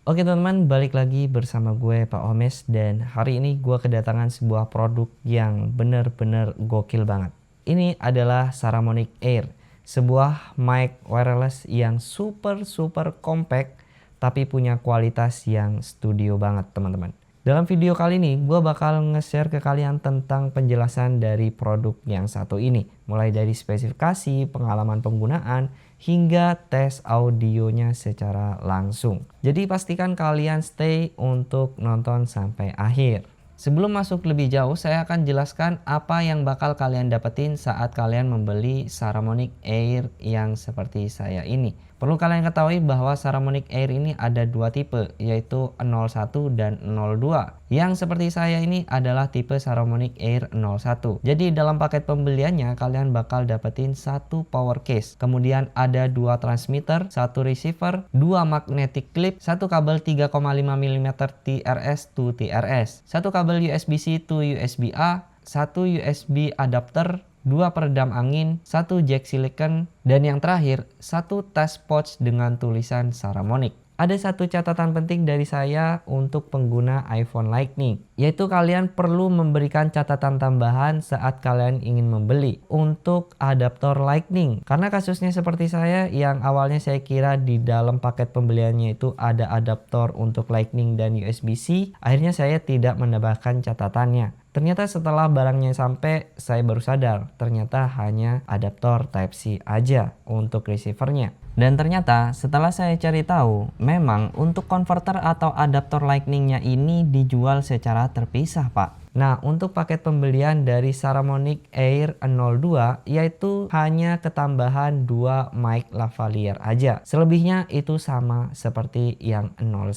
Oke teman-teman, balik lagi bersama gue Pak Omes dan hari ini gue kedatangan sebuah produk yang bener-bener gokil banget. Ini adalah Saramonic Air, sebuah mic wireless yang super compact tapi punya kualitas yang studio banget teman-teman. Dalam video kali ini gue bakal nge-share ke kalian tentang penjelasan dari produk yang satu ini. Mulai dari spesifikasi, pengalaman penggunaan, hingga tes audionya secara langsung. Jadi pastikan kalian stay untuk nonton sampai akhir. Sebelum masuk lebih jauh, saya akan jelaskan apa yang bakal kalian dapetin saat kalian membeli Saramonic Air yang seperti saya ini. Perlu kalian ketahui bahwa Saramonic Air ini ada dua tipe, yaitu 01 dan 02. Yang seperti saya ini adalah tipe Saramonic Air 01. Jadi dalam paket pembeliannya kalian bakal dapetin satu power case, kemudian ada dua transmitter, satu receiver, dua magnetic clip, satu kabel 3,5 mm TRS to TRS, satu kabel USB-C to USB-A, satu USB adapter, dua peredam angin, satu jack silicon, dan yang terakhir, satu touch pouch dengan tulisan Saramonic. Ada satu catatan penting dari saya untuk pengguna iPhone Lightning, yaitu kalian perlu memberikan catatan tambahan saat kalian ingin membeli untuk adaptor Lightning. Karena kasusnya seperti saya yang awalnya saya kira di dalam paket pembeliannya itu ada adaptor untuk Lightning dan USB-C, akhirnya saya tidak menambahkan catatannya. Ternyata setelah barangnya sampai, saya baru sadar ternyata hanya adaptor Type-C aja untuk receivernya. Dan ternyata setelah saya cari tahu, memang untuk converter atau adaptor Lightning-nya ini dijual secara terpisah, Pak. Nah, untuk paket pembelian dari Saramonic Air 02 yaitu hanya ketambahan 2 mic lavalier aja. Selebihnya itu sama seperti yang 01.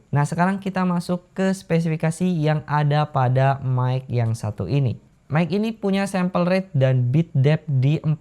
Nah, sekarang kita masuk ke spesifikasi yang ada pada mic yang satu ini. Mic ini punya sample rate dan bit depth di 40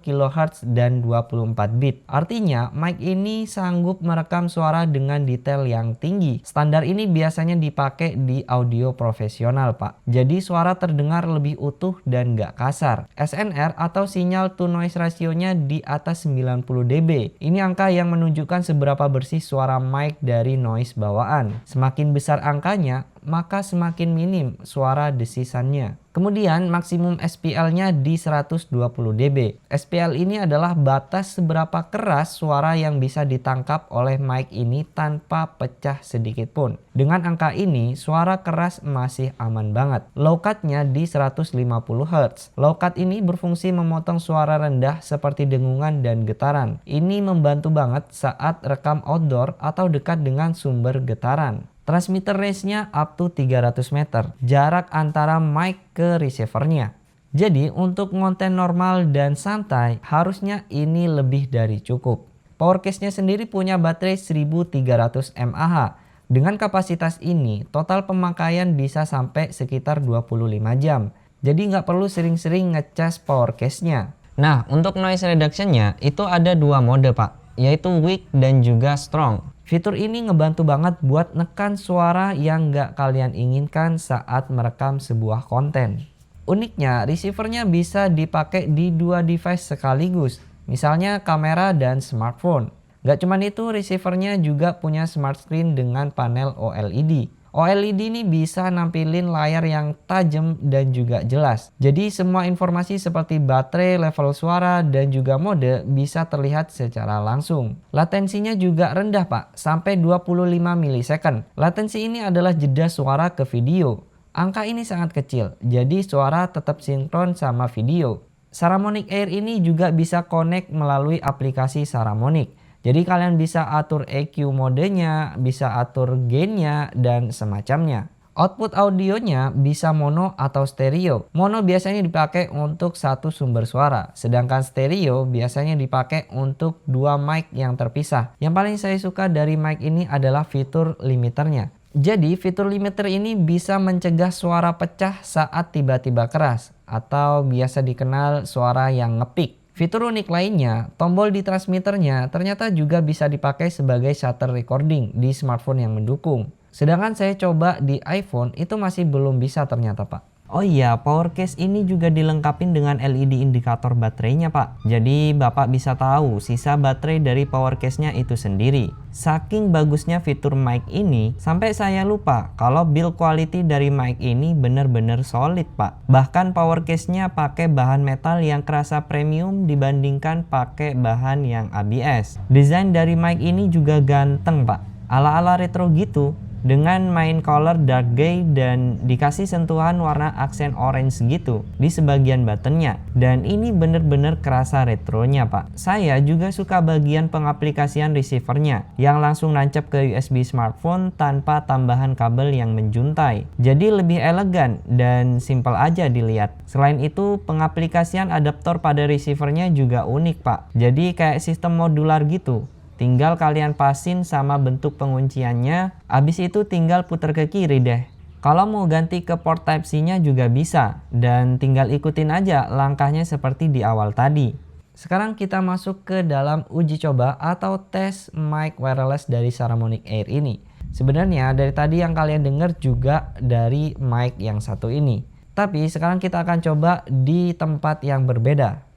kHz dan 24 bit. Artinya mic ini sanggup merekam suara dengan detail yang tinggi. Standar ini biasanya dipakai di audio profesional, Pak. Jadi suara terdengar lebih utuh dan gak kasar. SNR atau sinyal to noise ratio-nya di atas 90 dB. Ini angka yang menunjukkan seberapa bersih suara mic dari noise bawaan. Semakin besar angkanya, maka semakin minim suara desisannya. Kemudian maksimum SPL-nya di 120 dB. SPL ini adalah batas seberapa keras suara yang bisa ditangkap oleh mic ini tanpa pecah sedikit pun. Dengan angka ini, suara keras masih aman banget. Low cut-nya di 150 Hz. Low cut ini berfungsi memotong suara rendah seperti dengungan dan getaran. Ini membantu banget saat rekam outdoor atau dekat dengan sumber getaran. Transmitter range-nya up to 300 meter, jarak antara mic ke receiver-nya. Jadi untuk konten normal dan santai harusnya ini lebih dari cukup. Power case-nya sendiri punya baterai 1300 mAh. Dengan kapasitas ini, total pemakaian bisa sampai sekitar 25 jam. Jadi nggak perlu sering-sering ngecas power case-nya. Nah, untuk noise reduction-nya itu ada dua mode, Pak, yaitu weak dan juga strong. Fitur ini ngebantu banget buat nekan suara yang nggak kalian inginkan saat merekam sebuah konten. Uniknya, receivernya bisa dipakai di dua device sekaligus, misalnya kamera dan smartphone. Nggak cuman itu, receivernya juga punya smart screen dengan panel OLED. OLED ini bisa nampilin layar yang tajam dan juga jelas. Jadi semua informasi seperti baterai, level suara, dan juga mode bisa terlihat secara langsung. Latensinya juga rendah, Pak, sampai 25 millisecond. Latensi ini adalah jeda suara ke video. Angka ini sangat kecil, jadi suara tetap sinkron sama video. Saramonic Air ini juga bisa connect melalui aplikasi Saramonic. Jadi kalian bisa atur EQ modenya, bisa atur gainnya, dan semacamnya. Output audionya bisa mono atau stereo. Mono biasanya dipakai untuk satu sumber suara, sedangkan stereo biasanya dipakai untuk dua mic yang terpisah. Yang paling saya suka dari mic ini adalah fitur limiternya. Jadi fitur limiter ini bisa mencegah suara pecah saat tiba-tiba keras, atau biasa dikenal suara yang ngepick. Fitur unik lainnya, tombol di transmitternya ternyata juga bisa dipakai sebagai shutter recording di smartphone yang mendukung. Sedangkan saya coba di iPhone itu masih belum bisa ternyata, Pak. Oh iya, power case ini juga dilengkapi dengan LED indikator baterainya Pak. Jadi Bapak bisa tahu sisa baterai dari power case-nya itu sendiri. Saking bagusnya fitur mic ini, sampai saya lupa kalau build quality dari mic ini bener-bener solid Pak. Bahkan power case-nya pakai bahan metal yang kerasa premium dibandingkan pakai bahan yang ABS. Desain dari mic ini juga ganteng Pak, ala-ala retro gitu, dengan main color dark gray dan dikasih sentuhan warna aksen orange gitu di sebagian buttonnya, dan ini bener-bener kerasa retronya Pak. Saya juga suka bagian pengaplikasian receivernya yang langsung nancep ke USB smartphone tanpa tambahan kabel yang menjuntai, jadi lebih elegan dan simple aja dilihat. Selain itu, pengaplikasian adaptor pada receivernya juga unik Pak, jadi kayak sistem modular gitu. Tinggal kalian pasin sama bentuk pengunciannya, abis itu tinggal putar ke kiri deh. Kalau mau ganti ke port Type-C-nya juga bisa, dan tinggal ikutin aja langkahnya seperti di awal tadi. Sekarang kita masuk ke dalam uji coba atau tes mic wireless dari Saramonic Air ini. Sebenarnya dari tadi yang kalian dengar juga dari mic yang satu ini. Tapi sekarang kita akan coba di tempat yang berbeda.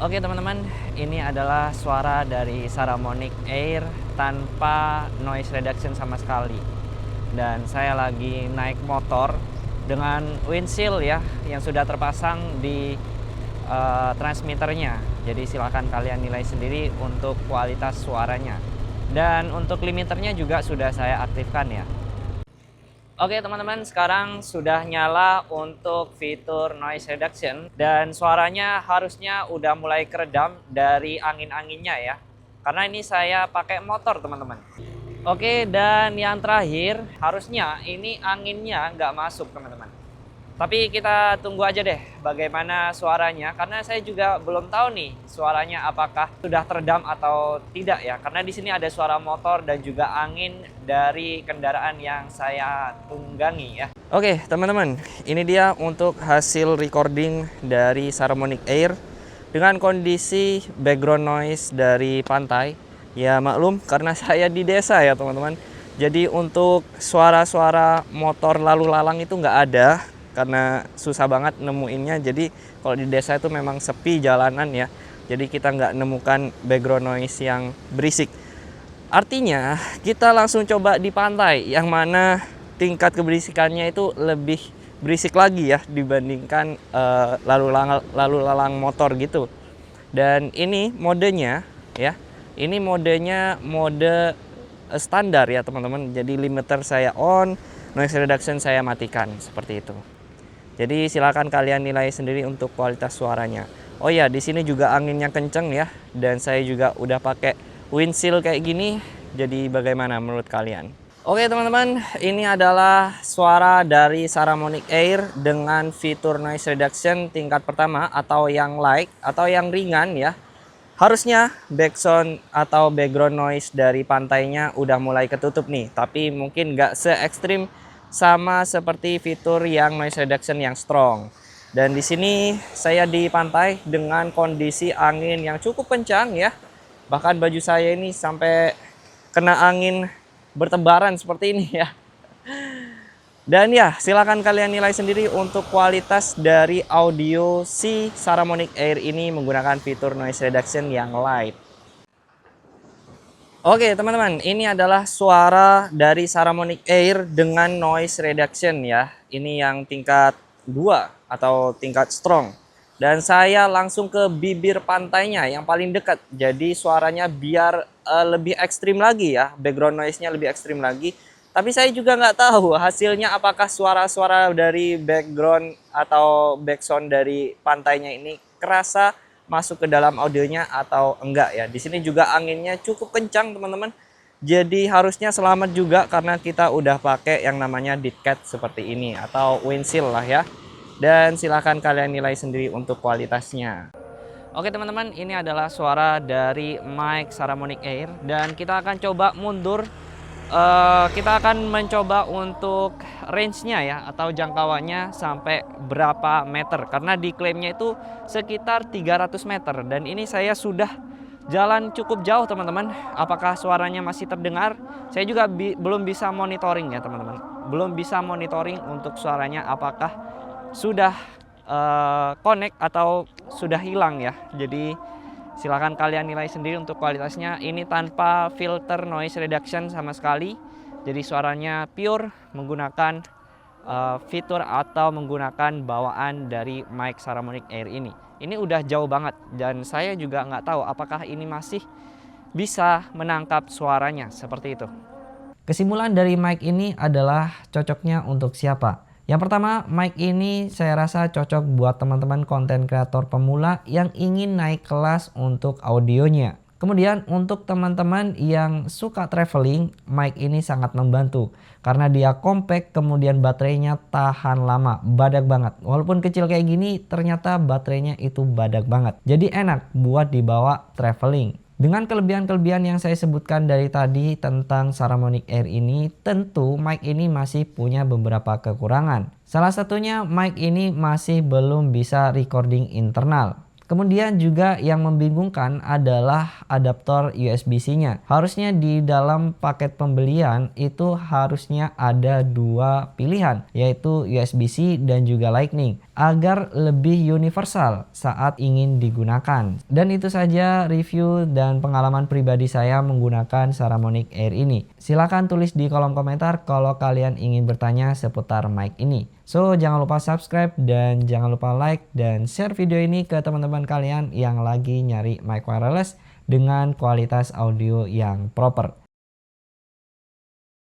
Oke teman-teman, ini adalah suara dari Saramonic Air tanpa noise reduction sama sekali. Dan saya lagi naik motor dengan windshield ya, yang sudah terpasang di transmitternya. Jadi silakan kalian nilai sendiri untuk kualitas suaranya. Dan untuk limiternya juga sudah saya aktifkan ya. Oke teman-teman, sekarang sudah nyala untuk fitur noise reduction dan suaranya harusnya udah mulai keredam dari angin-anginnya ya. Karena ini saya pakai motor teman-teman. Oke, dan yang terakhir harusnya ini anginnya nggak masuk teman-teman. Tapi kita tunggu aja deh bagaimana suaranya, karena saya juga belum tahu nih suaranya apakah sudah teredam atau tidak ya. Karena di sini ada suara motor dan juga angin dari kendaraan yang saya tunggangi ya. Oke teman-teman, ini dia untuk hasil recording dari Saramonic Air dengan kondisi background noise dari pantai. Ya maklum karena saya di desa ya teman-teman. Jadi untuk suara-suara motor lalu lalang itu nggak ada, karena susah banget nemuinnya. Jadi kalau di desa itu memang sepi jalanan ya, jadi kita nggak nemukan background noise yang berisik. Artinya kita langsung coba di pantai yang mana tingkat keberisikannya itu lebih berisik lagi ya dibandingkan lalu lalang motor gitu. Dan ini modenya ya, ini modenya mode standar ya teman-teman. Jadi limiter saya on, noise reduction saya matikan seperti itu. Jadi silakan kalian nilai sendiri untuk kualitas suaranya. Oh ya, di sini juga anginnya kenceng ya, dan saya juga udah pakai windshield kayak gini. Jadi bagaimana menurut kalian? Oke teman-teman, ini adalah suara dari Saramonic Air dengan fitur noise reduction tingkat pertama atau yang light atau yang ringan ya. Harusnya backsound atau background noise dari pantainya udah mulai ketutup nih, tapi mungkin nggak se-ekstrim sama seperti fitur yang noise reduction yang strong. Dan di sini saya di pantai dengan kondisi angin yang cukup kencang ya. Bahkan baju saya ini sampai kena angin bertebaran seperti ini ya. Dan ya, silakan kalian nilai sendiri untuk kualitas dari audio si Saramonic Air ini menggunakan fitur noise reduction yang light. Oke teman-teman, ini adalah suara dari Saramonic Air dengan noise reduction ya. Ini yang tingkat 2 atau tingkat strong. Dan saya langsung ke bibir pantainya yang paling dekat. Jadi suaranya biar lebih ekstrim lagi ya, background noise-nya lebih ekstrim lagi. Tapi saya juga nggak tahu hasilnya apakah suara-suara dari background atau backsound dari pantainya ini kerasa masuk ke dalam audionya atau enggak ya. Di sini juga anginnya cukup kencang teman-teman. Jadi harusnya selamat juga karena kita udah pakai yang namanya dead seperti ini atau windshield lah ya. Dan silahkan kalian nilai sendiri untuk kualitasnya. Oke teman-teman, ini adalah suara dari mic Saramonic Air dan kita akan coba mundur. Kita akan mencoba untuk range-nya ya atau jangkauannya sampai berapa meter, karena diklaimnya itu sekitar 300 meter dan ini saya sudah jalan cukup jauh teman-teman. Apakah suaranya masih terdengar? Saya juga belum bisa monitoring ya teman-teman, belum bisa monitoring untuk suaranya apakah sudah connect atau sudah hilang ya. Jadi silakan kalian nilai sendiri untuk kualitasnya. Ini tanpa filter noise reduction sama sekali. Jadi suaranya pure menggunakan fitur atau menggunakan bawaan dari mic Saramonic Air ini. Ini udah jauh banget dan saya juga nggak tahu apakah ini masih bisa menangkap suaranya seperti itu. Kesimpulan dari mic ini adalah cocoknya untuk siapa? Yang pertama, mic ini saya rasa cocok buat teman-teman konten kreator pemula yang ingin naik kelas untuk audionya. Kemudian untuk teman-teman yang suka traveling, mic ini sangat membantu karena dia compact, kemudian baterainya tahan lama, badak banget. Walaupun kecil kayak gini, ternyata baterainya itu badak banget. Jadi enak buat dibawa traveling. Dengan kelebihan-kelebihan yang saya sebutkan dari tadi tentang Saramonic Air ini, tentu mic ini masih punya beberapa kekurangan. Salah satunya mic ini masih belum bisa recording internal. Kemudian juga yang membingungkan adalah adaptor USB-C-nya. Harusnya di dalam paket pembelian itu harusnya ada dua pilihan, yaitu USB-C dan juga Lightning, agar lebih universal saat ingin digunakan. Dan itu saja review dan pengalaman pribadi saya menggunakan Saramonic Air ini. Silahkan tulis di kolom komentar kalau kalian ingin bertanya seputar mic ini. So, jangan lupa subscribe dan jangan lupa like dan share video ini ke teman-teman kalian yang lagi nyari mic wireless dengan kualitas audio yang proper.